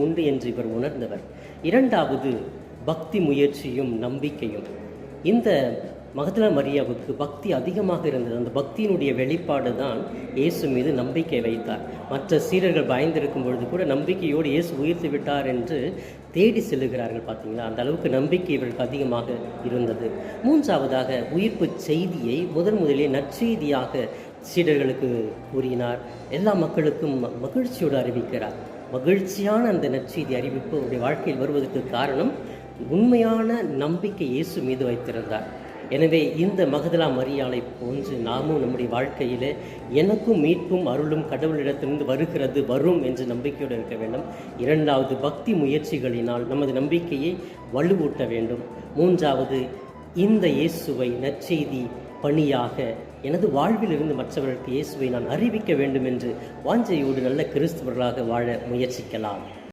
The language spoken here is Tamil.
உண்டு என்று இவர் உணர்ந்தவர். இரண்டாவது, பக்தி முயற்சியும் நம்பிக்கையும். இந்த மகதலா மரியாவுக்கு பக்தி அதிகமாக இருந்தது. அந்த பக்தியினுடைய வெளிப்பாடு தான் இயேசு மீது நம்பிக்கை வைத்தார். மற்ற சீடர்கள் பயந்திருக்கும் பொழுது கூட நம்பிக்கையோடு இயேசு உயிர்த்து விட்டார் என்று தேடி செல்லுகிறார்கள். பார்த்தீங்களா, அந்த அளவுக்கு நம்பிக்கை இவர்களுக்கு அதிகமாக இருந்தது. மூன்றாவதாக, உயிர்ப்பு செய்தியை முதலிலே நற்செய்தியாக சீடர்களுக்கு கூறினார். எல்லா மக்களுக்கும் மகிழ்ச்சியோடு அறிவிக்கிறார். மகிழ்ச்சியான அந்த நற்செய்தி அறிவிப்பு அவருடைய வாழ்க்கையில் வருவதற்கு காரணம் உண்மையான நம்பிக்கை இயேசு மீது வைத்திருந்தார். எனவே இந்த மகதலா மரியாளை போன்று நாமும் நம்முடைய வாழ்க்கையில் எனக்கும் மீட்பும் அருளும் கடவுளிடத்திலிருந்து வரும் என்று நம்பிக்கையோடு இருக்க வேண்டும். இரண்டாவது, பக்தி முயற்சிகளினால் நமது நம்பிக்கையை வலுவூட்ட வேண்டும். மூன்றாவது, இந்த இயேசுவை நற்செய்தி பணியாக எனது வாழ்வில் இருந்து மற்றவர்களுக்கு இயேசுவை நான் அறிவிக்க வேண்டும் என்று வாஞ்சையோடு நல்ல கிறிஸ்தவர்களாக வாழ முயற்சிக்கலாம்.